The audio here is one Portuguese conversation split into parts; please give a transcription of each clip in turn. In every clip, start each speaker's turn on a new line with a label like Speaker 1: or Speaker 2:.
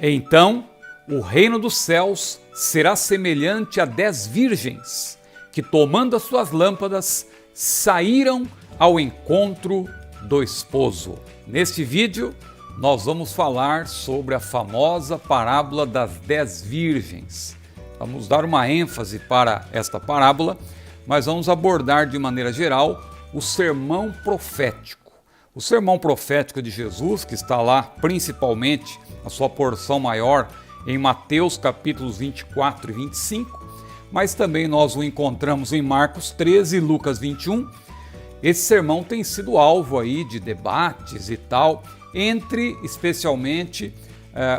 Speaker 1: Então, o reino dos céus será semelhante a 10 virgens, que tomando as suas lâmpadas, saíram ao encontro do esposo. Neste vídeo, nós vamos falar sobre a famosa parábola das 10 virgens. Vamos dar uma ênfase para esta parábola, mas vamos abordar de maneira geral o sermão profético. O sermão profético de Jesus, que está lá principalmente a sua porção maior em Mateus capítulos 24 e 25, mas também nós o encontramos em Marcos 13 e Lucas 21. Esse sermão tem sido alvo aí de debates e tal, entre especialmente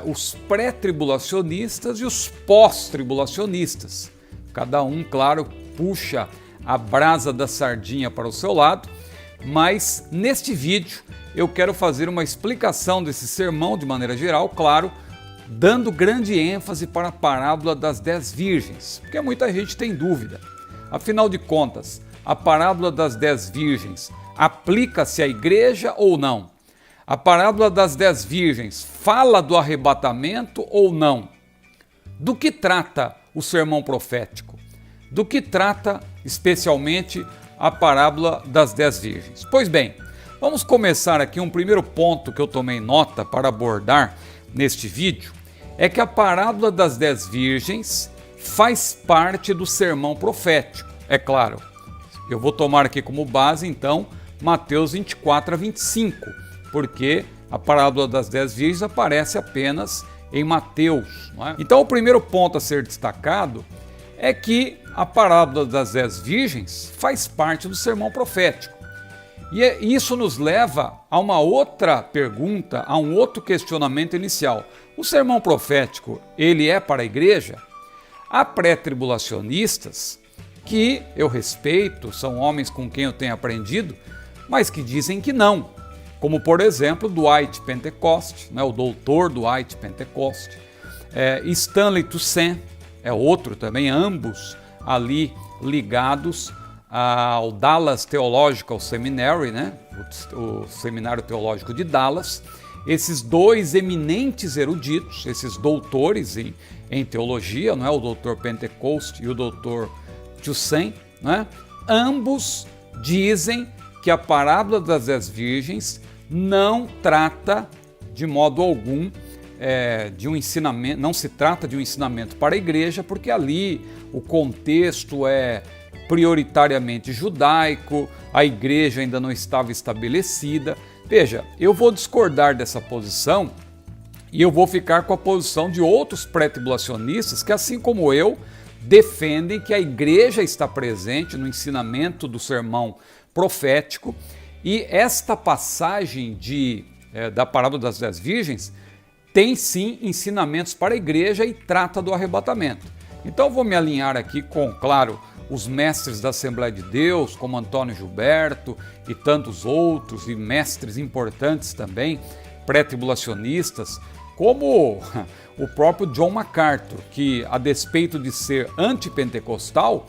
Speaker 1: os pré-tribulacionistas e os pós-tribulacionistas. Cada um, claro, puxa a brasa da sardinha para o seu lado, mas neste vídeo eu quero fazer uma explicação desse sermão de maneira geral, claro, dando grande ênfase para a parábola das 10 virgens, porque muita gente tem dúvida. Afinal de contas, a parábola das 10 virgens aplica-se à igreja ou não? A parábola das 10 virgens fala do arrebatamento ou não? Do que trata o sermão profético? Do que trata especialmente a parábola das 10 virgens? Pois bem, vamos começar aqui um primeiro ponto que eu tomei nota para abordar neste vídeo, é que a parábola das 10 virgens faz parte do sermão profético. É claro, eu vou tomar aqui como base então Mateus 24 a 25, porque a parábola das 10 virgens aparece apenas em Mateus, não é? Então o primeiro ponto a ser destacado é que a parábola das 10 virgens faz parte do sermão profético. E isso nos leva a uma outra pergunta, a um outro questionamento inicial. O sermão profético, ele é para a igreja? Há pré-tribulacionistas que eu respeito, são homens com quem eu tenho aprendido, mas que dizem que não. Como, por exemplo, Dwight Pentecost, né, o doutor Dwight Pentecost, Stanley Toussaint, é outro também, ambos ali ligados ao Dallas Theological Seminary, né, o Seminário Teológico de Dallas. Esses dois eminentes eruditos, esses doutores em teologia, não é, o doutor Pentecost e o doutor Toussaint, né, ambos dizem que a parábola das 10 virgens não trata de modo algum de um ensinamento, não se trata de um ensinamento para a igreja, porque ali o contexto é prioritariamente judaico, a igreja ainda não estava estabelecida. Veja, eu vou discordar dessa posição e eu vou ficar com a posição de outros pré-tribulacionistas que, assim como eu, defendem que a igreja está presente no ensinamento do sermão profético, e esta passagem da parábola das 10 virgens tem sim ensinamentos para a igreja e trata do arrebatamento. Então vou me alinhar aqui com, claro, os mestres da Assembleia de Deus, como Antônio Gilberto e tantos outros, e mestres importantes também, pré-tribulacionistas, como o próprio John MacArthur, que, a despeito de ser antipentecostal,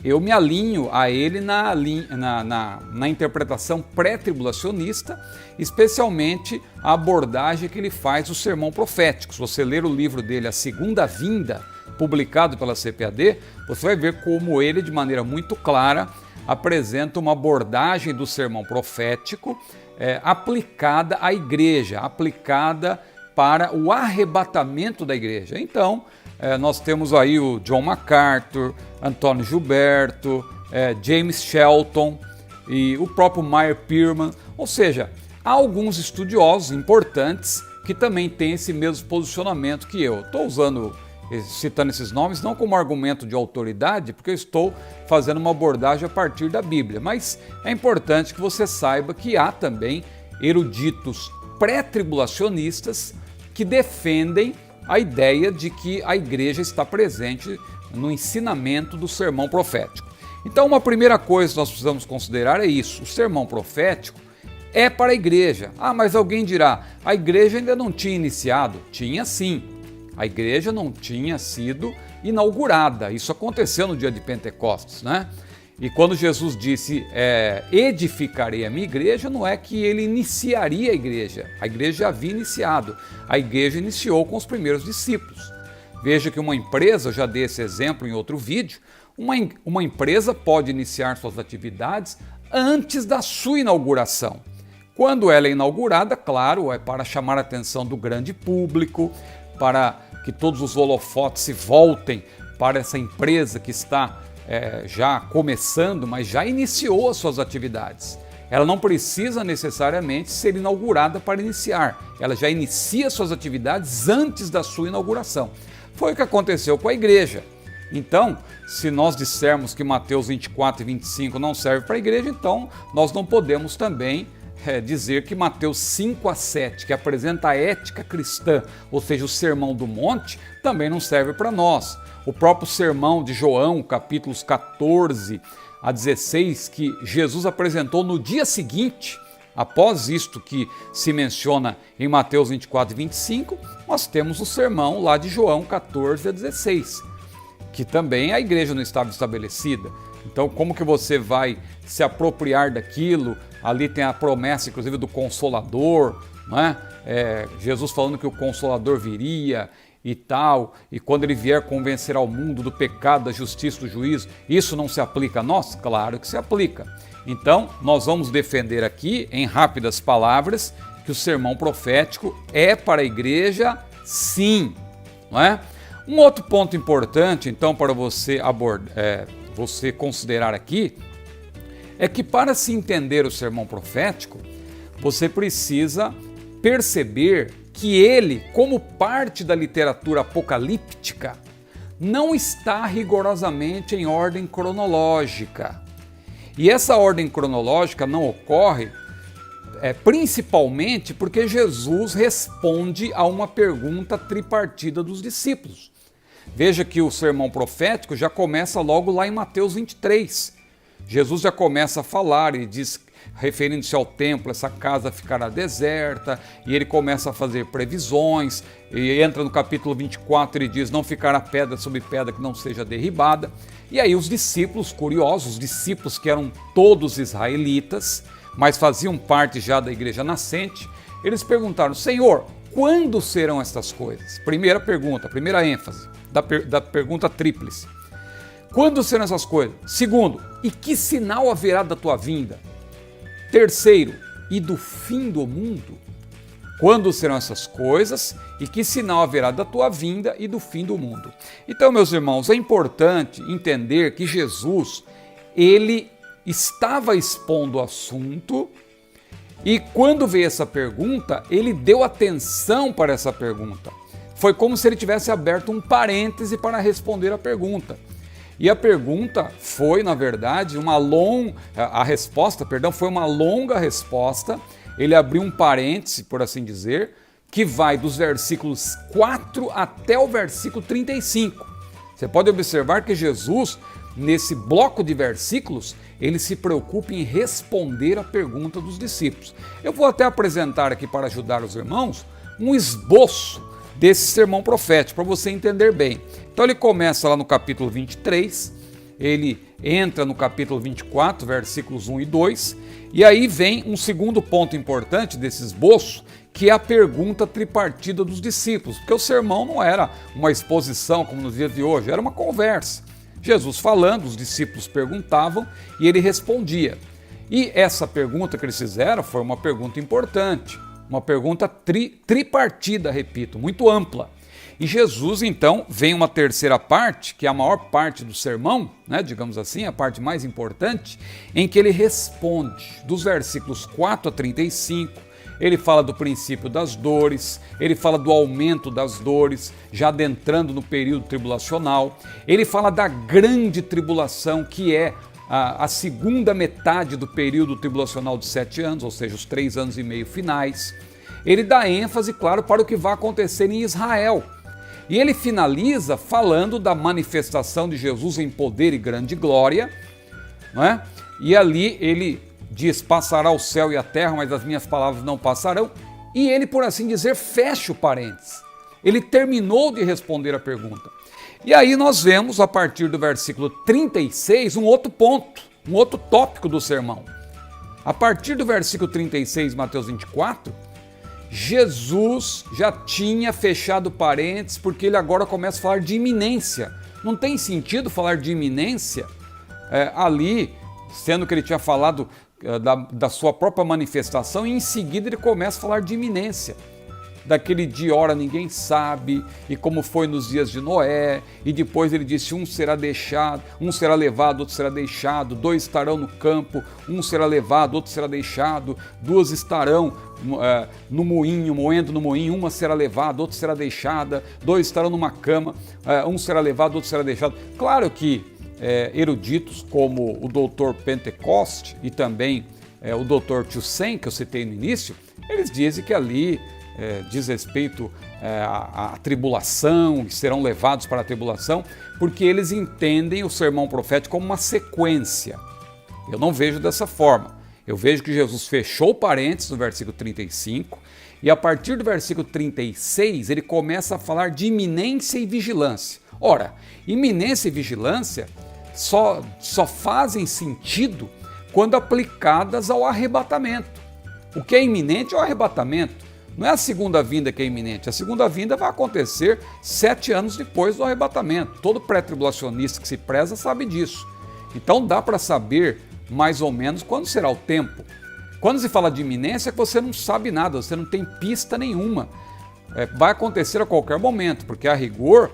Speaker 1: eu me alinho a ele na interpretação pré-tribulacionista, especialmente a abordagem que ele faz do sermão profético. Se você ler o livro dele, A Segunda Vinda, publicado pela CPAD, você vai ver como ele, de maneira muito clara, apresenta uma abordagem do sermão profético aplicada à igreja, aplicada para o arrebatamento da igreja. Então, nós temos aí o John MacArthur, Antônio Gilberto, James Shelton e o próprio Meyer Pearman. Ou seja, há alguns estudiosos importantes que também têm esse mesmo posicionamento que eu. Estou citando esses nomes não como argumento de autoridade, porque eu estou fazendo uma abordagem a partir da Bíblia, mas é importante que você saiba que há também eruditos pré-tribulacionistas que defendem a ideia de que a igreja está presente no ensinamento do sermão profético. Então, uma primeira coisa que nós precisamos considerar é isso: o sermão profético é para a igreja. Ah, mas alguém dirá, a igreja ainda não tinha iniciado. Tinha sim. A igreja não tinha sido inaugurada. Isso aconteceu no dia de Pentecostes, né? E quando Jesus disse, edificarei a minha igreja, não é que ele iniciaria a igreja já havia iniciado, a igreja iniciou com os primeiros discípulos. Veja que uma empresa, eu já dei esse exemplo em outro vídeo, uma empresa pode iniciar suas atividades antes da sua inauguração. Quando ela é inaugurada, claro, é para chamar a atenção do grande público, para que todos os holofotes se voltem para essa empresa que está já começando, mas já iniciou as suas atividades. Ela não precisa necessariamente ser inaugurada para iniciar, ela já inicia suas atividades antes da sua inauguração. Foi o que aconteceu com a igreja. Então, se nós dissermos que Mateus 24 e 25 não serve para a igreja, então nós não podemos também dizer que Mateus 5 a 7, que apresenta a ética cristã, ou seja, o Sermão do Monte, também não serve para nós. O próprio Sermão de João, capítulos 14 a 16, que Jesus apresentou no dia seguinte, após isto que se menciona em Mateus 24 e 25, nós temos o sermão lá de João 14 a 16, que também a igreja não estava estabelecida. Então, como que você vai se apropriar daquilo? Ali tem a promessa, inclusive, do Consolador, não é? Jesus falando que o Consolador viria e tal, e quando ele vier convencer ao mundo do pecado, da justiça, do juízo, isso não se aplica a nós? Claro que se aplica. Então, nós vamos defender aqui, em rápidas palavras, que o sermão profético é para a igreja, sim, não é? Um outro ponto importante, então, para você você considerar aqui, é que para se entender o sermão profético, você precisa perceber que ele, como parte da literatura apocalíptica, não está rigorosamente em ordem cronológica. E essa ordem cronológica não ocorre principalmente porque Jesus responde a uma pergunta tripartida dos discípulos. Veja que o sermão profético já começa logo lá em Mateus 23. Jesus já começa a falar e diz, referindo-se ao templo, essa casa ficará deserta, e ele começa a fazer previsões, e entra no capítulo 24 e diz, não ficará pedra sobre pedra que não seja derribada. E aí os discípulos curiosos, os discípulos que eram todos israelitas, mas faziam parte já da igreja nascente, eles perguntaram, Senhor, quando serão estas coisas? Primeira pergunta, primeira ênfase da pergunta tríplice. Quando serão essas coisas? Segundo, e que sinal haverá da tua vinda? Terceiro, e do fim do mundo? Quando serão essas coisas e que sinal haverá da tua vinda e do fim do mundo? Então, meus irmãos, é importante entender que Jesus, ele estava expondo o assunto e quando veio essa pergunta, ele deu atenção para essa pergunta. Foi como se ele tivesse aberto um parêntese para responder a pergunta. E a pergunta foi, na verdade, a resposta foi uma longa resposta. Ele abriu um parêntese, por assim dizer, que vai dos versículos 4 até o versículo 35. Você pode observar que Jesus, nesse bloco de versículos, ele se preocupa em responder a pergunta dos discípulos. Eu vou até apresentar aqui para ajudar os irmãos um esboço desse sermão profético, para você entender bem. Então ele começa lá no capítulo 23, ele entra no capítulo 24, versículos 1 e 2, e aí vem um segundo ponto importante desse esboço, que é a pergunta tripartida dos discípulos, porque o sermão não era uma exposição como nos dias de hoje, era uma conversa. Jesus falando, os discípulos perguntavam e ele respondia. E essa pergunta que eles fizeram foi uma pergunta importante, uma pergunta tripartida, repito, muito ampla. E Jesus, então, vem uma terceira parte, que é a maior parte do sermão, digamos assim, a parte mais importante, em que ele responde dos versículos 4 a 35, ele fala do princípio das dores, ele fala do aumento das dores, já adentrando no período tribulacional, ele fala da grande tribulação, que é a segunda metade do período tribulacional de 7 anos, ou seja, os 3 anos e meio finais. Ele dá ênfase, claro, para o que vai acontecer em Israel. E ele finaliza falando da manifestação de Jesus em poder e grande glória, não é? E ali ele diz, passará o céu e a terra, mas as minhas palavras não passarão. E ele, por assim dizer, fecha o parênteses. Ele terminou de responder a pergunta. E aí nós vemos, a partir do versículo 36, um outro ponto, um outro tópico do sermão. A partir do versículo 36, Mateus 24, Jesus já tinha fechado parênteses, porque ele agora começa a falar de iminência. Não tem sentido falar de iminência ali, sendo que ele tinha falado da sua própria manifestação, e em seguida ele começa a falar de iminência. Daquele dia, hora, ninguém sabe, e como foi nos dias de Noé, e depois ele disse, um será deixado, um será levado, outro será deixado, dois estarão no campo, um será levado, outro será deixado, duas estarão no moinho, moendo no moinho, uma será levada, outra será deixada, dois estarão numa cama, um será levado, outro será deixado. Claro que eruditos como o doutor Pentecoste e também o doutor Thyssen, que eu citei no início, eles dizem que ali diz respeito à tribulação, que serão levados para a tribulação, porque eles entendem o sermão profético como uma sequência. Eu não vejo dessa forma. Eu vejo que Jesus fechou parênteses no versículo 35 e a partir do versículo 36 ele começa a falar de iminência e vigilância. Ora, iminência e vigilância só fazem sentido quando aplicadas ao arrebatamento. O que é iminente é o arrebatamento. Não é a segunda vinda que é iminente, a segunda vinda vai acontecer 7 anos depois do arrebatamento. Todo pré-tribulacionista que se preza sabe disso. Então dá para saber mais ou menos quando será o tempo. Quando se fala de iminência é que você não sabe nada, você não tem pista nenhuma. Vai acontecer a qualquer momento, porque a rigor,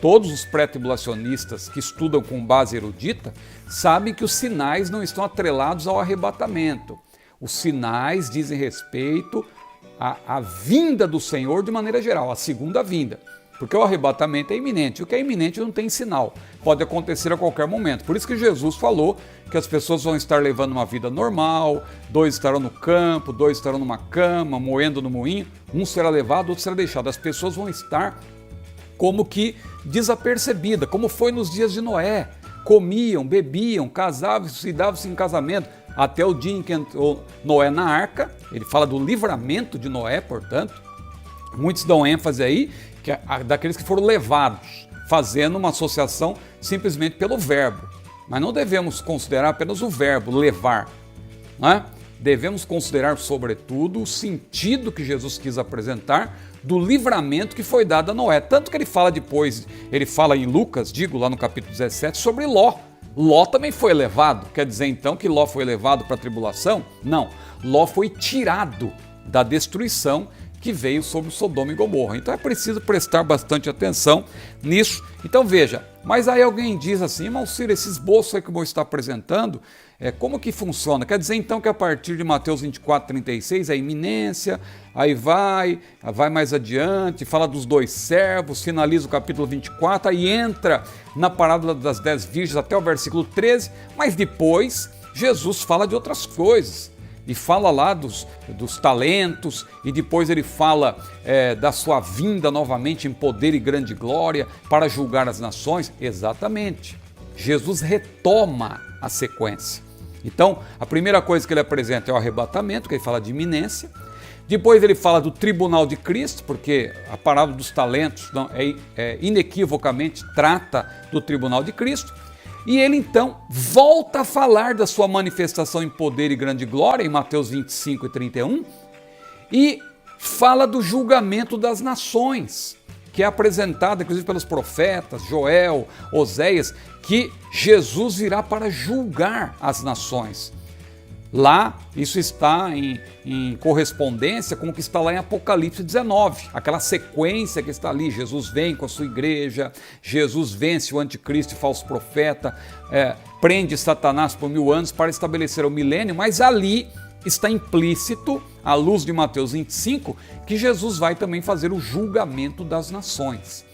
Speaker 1: todos os pré-tribulacionistas que estudam com base erudita sabem que os sinais não estão atrelados ao arrebatamento. Os sinais dizem respeito a vinda do Senhor de maneira geral, a segunda vinda, porque o arrebatamento é iminente, o que é iminente não tem sinal, pode acontecer a qualquer momento. Por isso que Jesus falou que as pessoas vão estar levando uma vida normal, dois estarão no campo, dois estarão numa cama, moendo no moinho, um será levado, outro será deixado. As pessoas vão estar como que desapercebida, como foi nos dias de Noé, comiam, bebiam, casavam-se e davam-se em casamento, até o dia em que entrou Noé na arca. Ele fala do livramento de Noé, portanto. Muitos dão ênfase aí, que é daqueles que foram levados, fazendo uma associação simplesmente pelo verbo. Mas não devemos considerar apenas o verbo, levar, não é? Devemos considerar, sobretudo, o sentido que Jesus quis apresentar do livramento que foi dado a Noé. Tanto que ele fala depois, ele fala em Lucas, lá no capítulo 17, sobre Ló. Ló também foi levado. Quer dizer então que Ló foi levado para a tribulação? Não. Ló foi tirado da destruição que veio sobre Sodoma e Gomorra. Então é preciso prestar bastante atenção nisso. Então veja, mas aí alguém diz assim, irmão Ciro, esse esboço aí que eu vou estar apresentando, como que funciona? Quer dizer então que a partir de Mateus 24, 36 é iminência, aí vai mais adiante, fala dos dois servos, finaliza o capítulo 24, aí entra na parábola das 10 virgens até o versículo 13, mas depois Jesus fala de outras coisas. E fala lá dos talentos, e depois ele fala da sua vinda novamente em poder e grande glória para julgar as nações. Exatamente. Jesus retoma a sequência. Então, a primeira coisa que ele apresenta é o arrebatamento, que ele fala de iminência. Depois ele fala do tribunal de Cristo, porque a parábola dos talentos inequivocamente trata do tribunal de Cristo. E ele então volta a falar da sua manifestação em poder e grande glória, em Mateus 25 e 31, e fala do julgamento das nações, que é apresentado inclusive pelos profetas, Joel, Oséias, que Jesus virá para julgar as nações. Lá, isso está em correspondência com o que está lá em Apocalipse 19, aquela sequência que está ali. Jesus vem com a sua igreja, Jesus vence o anticristo e falso profeta, prende Satanás por 1000 anos para estabelecer o milênio, mas ali está implícito, à luz de Mateus 25, que Jesus vai também fazer o julgamento das nações.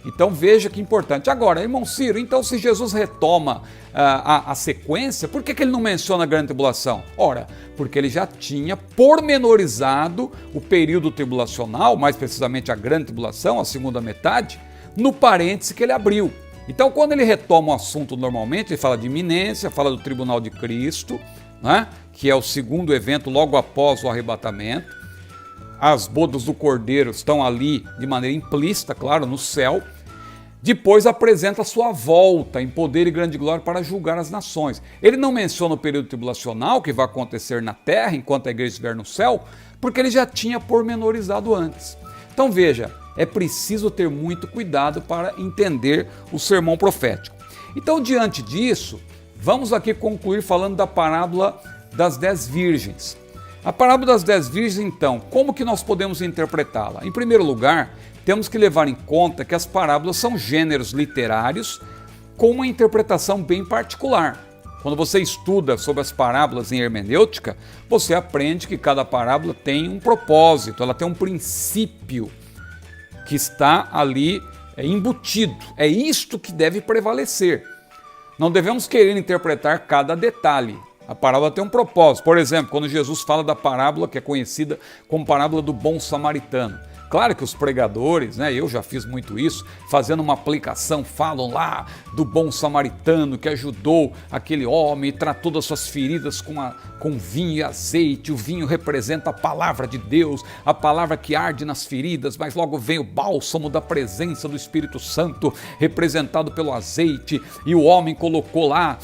Speaker 1: Então veja que importante. Agora, irmão Ciro, então se Jesus retoma a sequência, por que ele não menciona a grande tribulação? Ora, porque ele já tinha pormenorizado o período tribulacional, mais precisamente a grande tribulação, a segunda metade, no parêntese que ele abriu. Então quando ele retoma o assunto normalmente, ele fala de iminência, fala do tribunal de Cristo, né, que é o segundo evento logo após o arrebatamento. As bodas do Cordeiro estão ali de maneira implícita, claro, no céu. Depois apresenta a sua volta em poder e grande glória para julgar as nações. Ele não menciona o período tribulacional que vai acontecer na terra enquanto a igreja estiver no céu, porque ele já tinha pormenorizado antes. Então veja, é preciso ter muito cuidado para entender o sermão profético. Então, diante disso, vamos aqui concluir falando da parábola das 10 virgens. A parábola das 10 virgens, então, como que nós podemos interpretá-la? Em primeiro lugar, temos que levar em conta que as parábolas são gêneros literários com uma interpretação bem particular. Quando você estuda sobre as parábolas em hermenêutica, você aprende que cada parábola tem um propósito, ela tem um princípio que está ali embutido. É isto que deve prevalecer. Não devemos querer interpretar cada detalhe. A parábola tem um propósito. Por exemplo, quando Jesus fala da parábola que é conhecida como parábola do bom samaritano. Claro que os pregadores, eu já fiz muito isso, fazendo uma aplicação, falam lá do bom samaritano que ajudou aquele homem e tratou das suas feridas com vinho e azeite. O vinho representa a palavra de Deus, a palavra que arde nas feridas, mas logo vem o bálsamo da presença do Espírito Santo, representado pelo azeite, e o homem colocou lá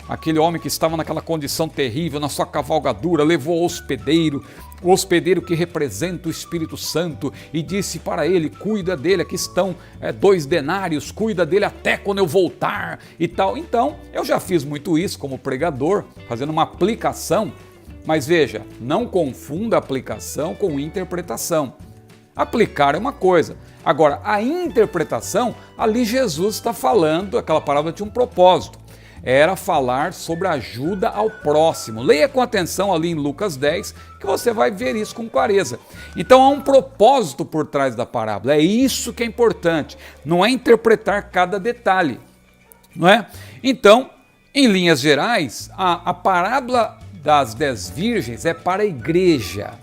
Speaker 1: aquele homem que estava naquela condição terrível, na sua cavalgadura, levou ao hospedeiro, o hospedeiro que representa o Espírito Santo, e disse para ele: cuida dele, aqui estão 2 denários, cuida dele até quando eu voltar e tal. Então, eu já fiz muito isso como pregador, fazendo uma aplicação, mas veja, não confunda aplicação com interpretação. Aplicar é uma coisa, agora a interpretação, ali Jesus está falando, aquela palavra tinha um propósito. Era falar sobre ajuda ao próximo. Leia com atenção ali em Lucas 10, que você vai ver isso com clareza. Então há um propósito por trás da parábola, é isso que é importante, não é interpretar cada detalhe, não é? Então, em linhas gerais, a parábola das 10 virgens é para a igreja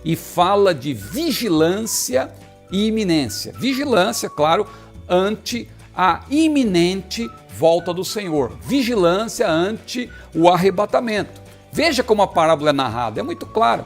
Speaker 1: e fala de vigilância e iminência. Vigilância, claro, ante a iminente volta do Senhor. Vigilância ante o arrebatamento. Veja como a parábola é narrada, é muito claro.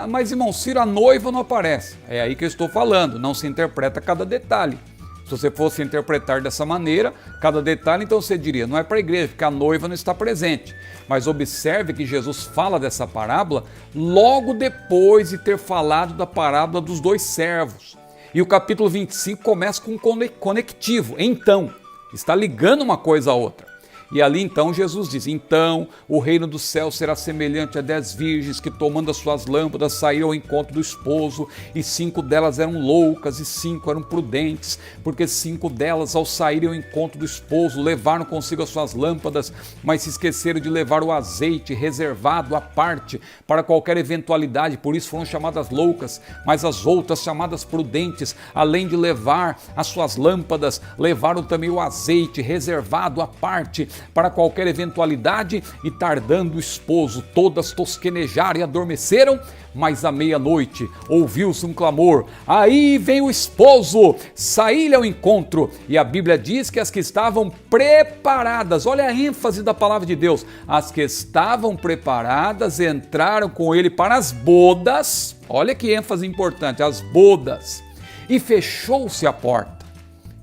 Speaker 1: Mas irmão Ciro, a noiva não aparece. É aí que eu estou falando, não se interpreta cada detalhe. Se você fosse interpretar dessa maneira, cada detalhe, então você diria, não é para a igreja, porque a noiva não está presente. Mas observe que Jesus fala dessa parábola logo depois de ter falado da parábola dos 2 servos. E o capítulo 25 começa com um conectivo, então, está ligando uma coisa a outra. E ali então Jesus diz: então o reino do céu será semelhante a 10 virgens que, tomando as suas lâmpadas, saíram ao encontro do esposo, e 5 delas eram loucas e 5 eram prudentes, porque 5 delas, ao saírem ao encontro do esposo, levaram consigo as suas lâmpadas, mas se esqueceram de levar o azeite reservado à parte para qualquer eventualidade, por isso foram chamadas loucas. Mas as outras, chamadas prudentes, além de levar as suas lâmpadas, levaram também o azeite reservado à parte para qualquer eventualidade, e tardando o esposo, todas tosquenejaram e adormeceram. Mas à meia-noite ouviu-se um clamor: aí vem o esposo, saí-lhe ao encontro. E a Bíblia diz que as que estavam preparadas, olha a ênfase da palavra de Deus, as que estavam preparadas entraram com ele para as bodas. Olha que ênfase importante, as bodas. E fechou-se a porta.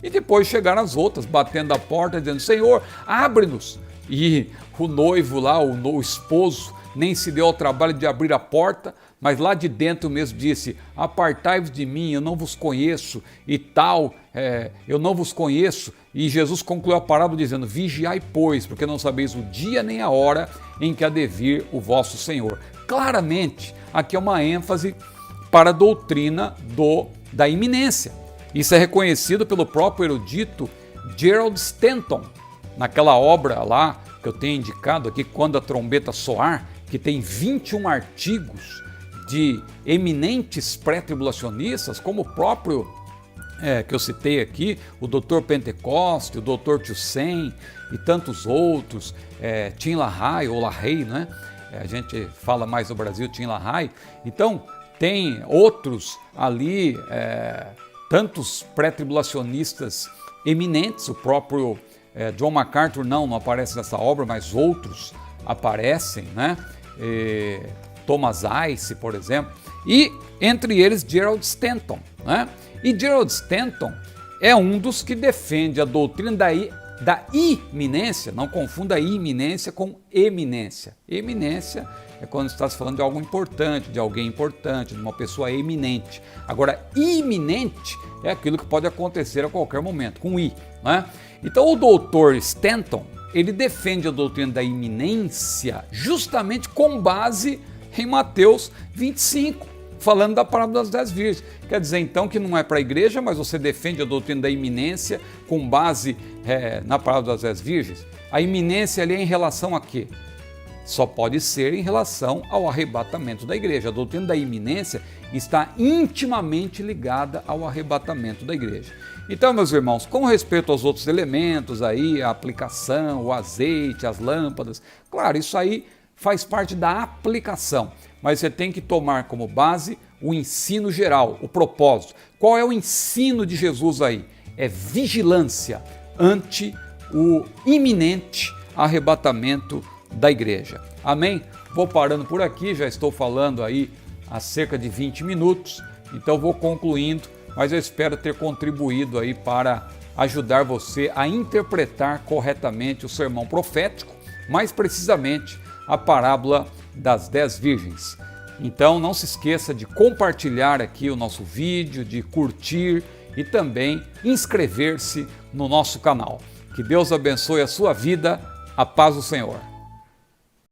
Speaker 1: E depois chegaram as outras, batendo a porta, dizendo: Senhor, abre-nos. E o noivo lá, o esposo, nem se deu ao trabalho de abrir a porta, mas lá de dentro mesmo disse: apartai-vos de mim, eu não vos conheço, e tal, eu não vos conheço. E Jesus concluiu a parábola dizendo: vigiai, pois, porque não sabeis o dia nem a hora em que há de vir o vosso Senhor. Claramente, aqui é uma ênfase para a doutrina da iminência. Isso é reconhecido pelo próprio erudito Gerald Stanton, naquela obra lá que eu tenho indicado aqui, Quando a Trombeta Soar, que tem 21 artigos de eminentes pré-tribulacionistas, como o próprio que eu citei aqui, o Dr. Pentecoste, o Dr. Tussen e tantos outros, Tim LaHaye ou LaHaye, né? A gente fala mais no Brasil Tim LaHaye. Então, tem outros ali, tantos pré-tribulacionistas eminentes, o próprio John MacArthur não aparece nessa obra, mas outros aparecem, né? Thomas Ice, por exemplo, e entre eles Gerald Stanton, né? E Gerald Stanton, é um dos que defende a doutrina da iminência. Não confunda iminência com eminência. Eminência é quando está se falando de algo importante, de alguém importante, de uma pessoa eminente. Agora, iminente é aquilo que pode acontecer a qualquer momento, com I, né? Então, o doutor Stanton, ele defende a doutrina da iminência justamente com base em Mateus 25, falando da parábola das 10 virgens. Quer dizer, então, que não é para a igreja, mas você defende a doutrina da iminência com base na parábola das 10 virgens? A iminência ali é em relação a quê? Só pode ser em relação ao arrebatamento da igreja. A doutrina da iminência está intimamente ligada ao arrebatamento da igreja. Então, meus irmãos, com respeito aos outros elementos aí, a aplicação, o azeite, as lâmpadas, claro, isso aí faz parte da aplicação, mas você tem que tomar como base o ensino geral, o propósito. Qual é o ensino de Jesus aí? É vigilância ante o iminente arrebatamento da igreja. Amém? Vou parando por aqui, já estou falando aí há cerca de 20 minutos, então vou concluindo, mas eu espero ter contribuído aí para ajudar você a interpretar corretamente o sermão profético, mais precisamente a parábola das 10 virgens. Então não se esqueça de compartilhar aqui o nosso vídeo, de curtir e também inscrever-se no nosso canal. Que Deus abençoe a sua vida, a paz do Senhor.